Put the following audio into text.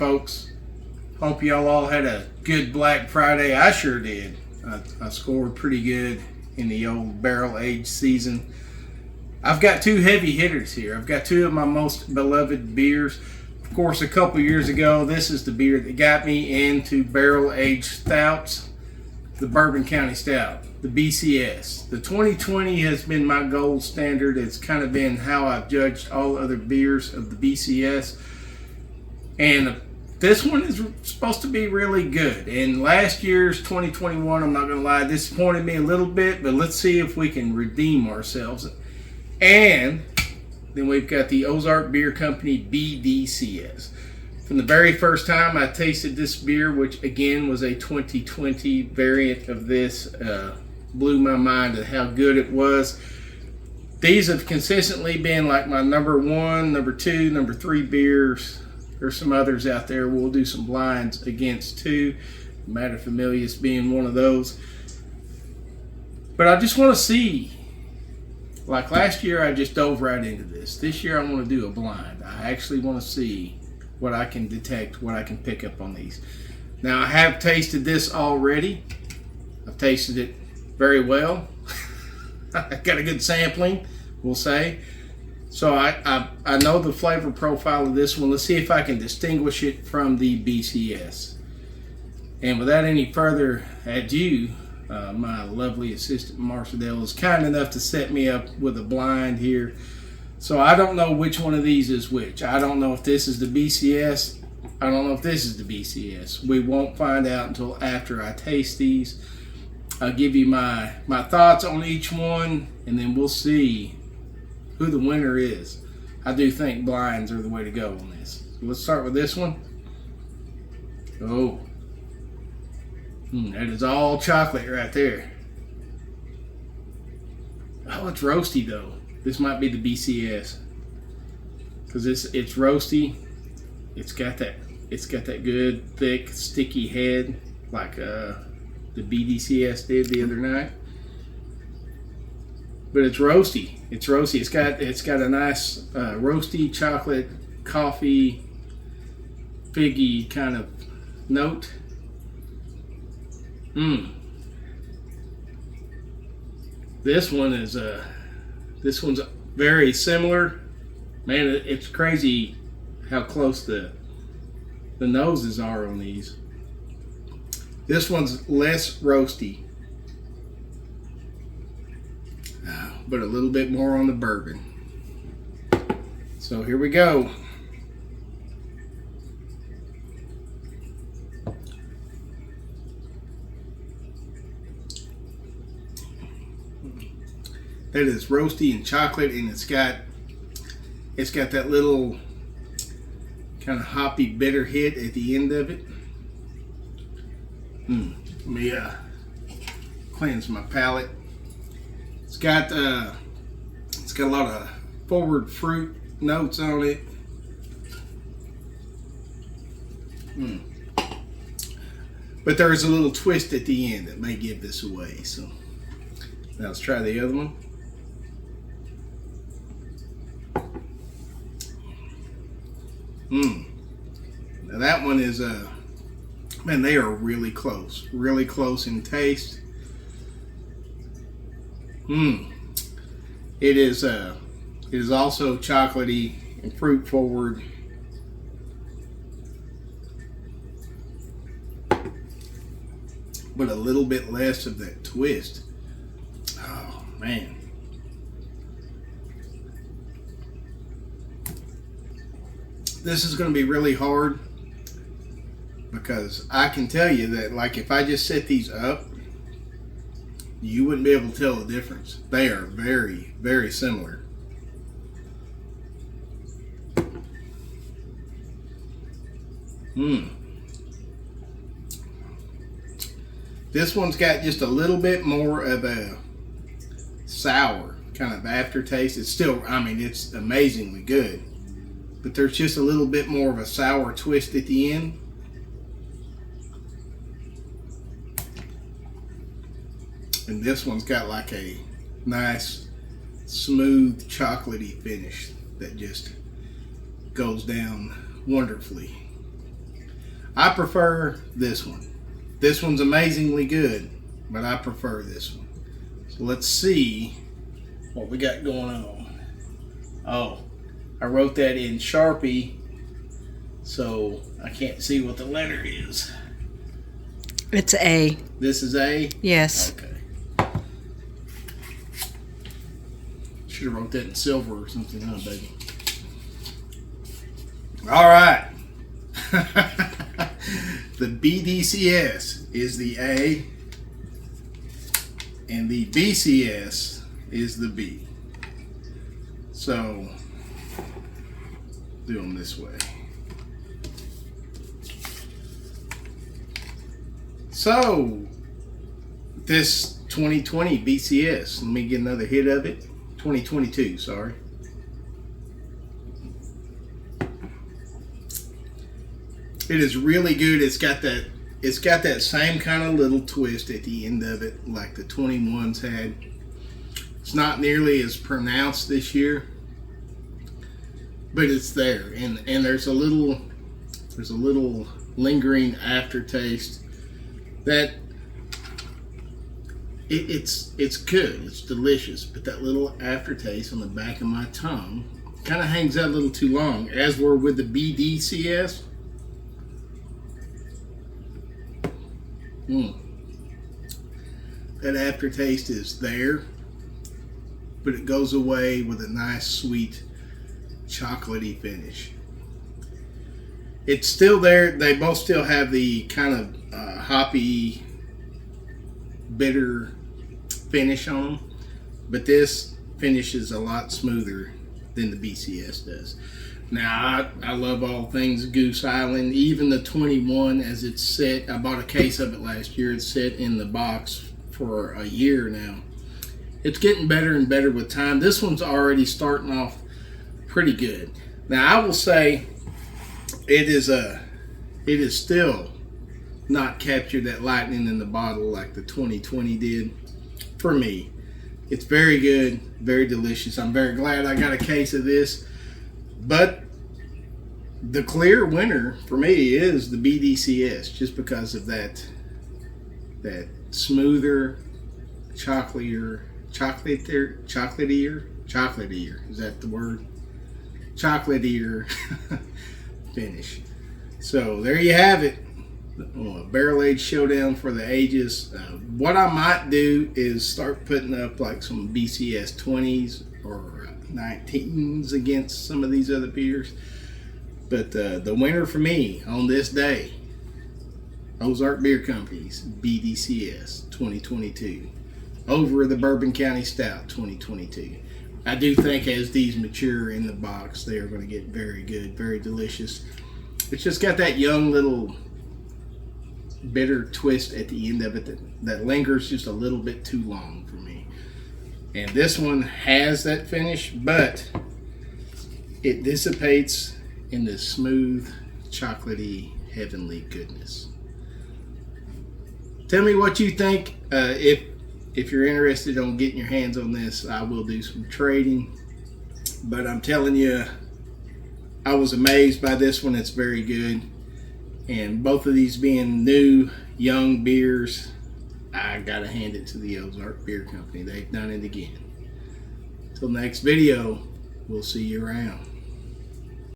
folks. Hope y'all all had a good Black Friday. I sure did. I scored pretty good in the old barrel-aged season. I've got two heavy hitters here. I've got two of my most beloved beers. Of course, a couple years ago, this is the beer that got me into barrel-aged stouts, the Bourbon County Stout, the BCS. The 2020 has been my gold standard. It's kind of been how I've judged all other beers of the BCS. And this one is supposed to be really good. And last year's 2021, I'm not going to lie, disappointed me a little bit, but let's see if we can redeem ourselves. And then we've got the Ozark Beer Company BDCS. From the very first time I tasted this beer, which again was a 2020 variant of this, blew my mind at how good it was. These have consistently been like my number one, number two, number three beers. There's some others out there. We'll do some blinds against too. Materfamilias being one of those. But I just want to see, like last year I just dove right into this. This year I want to do a blind. I actually want to see what I can detect, what I can pick up on these. Now I have tasted this already. I've tasted it very well. I got a good sampling, we'll say. So I know the flavor profile of this one. Let's see if I can distinguish it from the BCS. And without any further ado, my lovely assistant Marcel is kind enough to set me up with a blind here. So I don't know which one of these is which. I don't know if this is the BCS. I don't know if this is the BCS. We won't find out until after I taste these. I'll give you my thoughts on each one, and then we'll see who the winner is. I do think blinds are the way to go on this. So let's start with this one. Oh, that is all chocolate right there. Oh, it's roasty though. This might be the BCS because it's roasty. It's got that good thick sticky head like the BDCS did the other night. But it's roasty. It's roasty. It's got a nice roasty chocolate, coffee, figgy kind of note. This one's very similar. Man, it's crazy how close the noses are on these. This one's less roasty, but a little bit more on the bourbon. So here we go. That is roasty and chocolate, and it's got that little kind of hoppy bitter hit at the end of it. Let me cleanse my palate. It's got a lot of forward fruit notes on it. But there is a little twist at the end that may give this away. So now let's try the other one. Now that one is man, they are really close in taste. It is also chocolatey and fruit forward. But a little bit less of that twist. Oh man. This is going to be really hard because I can tell you that, like, if I just set these up, you wouldn't be able to tell the difference. They are very, very similar. This one's got just a little bit more of a sour kind of aftertaste. It's still, I mean, it's amazingly good, but there's just a little bit more of a sour twist at the end. And this one's got like a nice, smooth, chocolatey finish that just goes down wonderfully. I prefer this one. This one's amazingly good, but I prefer this one. So let's see what we got going on. Oh, I wrote that in Sharpie, so I can't see what the letter is. It's A. This is A? Yes. Okay. Should have wrote that in silver or something, huh, baby? All right. The BDCS is the A, and the BCS is the B. So, do them this way. So, this 2020 BCS, let me get another hit of it. 2022, sorry. It is really good. It's got that same kind of little twist at the end of it, like the 21s had. It's not nearly as pronounced this year, but it's there, and there's a little lingering aftertaste that it's good. It's delicious, but that little aftertaste on the back of my tongue kind of hangs out a little too long, as we're with the BDCS. That aftertaste is there, but it goes away with a nice, sweet, chocolatey finish. It's still there. They both still have the kind of hoppy, bitter finish on them, but this finish is a lot smoother than the BCS does. Now, I love all things Goose Island. Even the 21 as it's set, I bought a case of it last year. It's set in the box for a year now. It's getting better and better with time. This one's already starting off pretty good. Now, I will say it is still not captured that lightning in the bottle like the 2020 did for me. It's very good, very delicious. I'm very glad I got a case of this. But the clear winner for me is the BDCS, just because of that smoother, chocolatier, is that the word? Chocolatier finish. So there you have it. Barrel Age Showdown for the ages. What I might do is start putting up like some BCS 20s or 19s against some of these other beers. But the winner for me on this day, Ozark Beer Company's BDCS 2022 over the Bourbon County Stout 2022. I do think as these mature in the box, they are going to get very good, very delicious. It's just got that young little bitter twist at the end of it that lingers just a little bit too long for me. And this one has that finish, but it dissipates in this smooth, chocolatey, heavenly goodness. Tell me what you think. If you're interested on getting your hands on this, I will do some trading. But I'm telling you, I was amazed by this one. It's very good. And both of these being new, young beers, I gotta hand it to the Ozark Beer Company. They've done it again. Till next video, we'll see you around.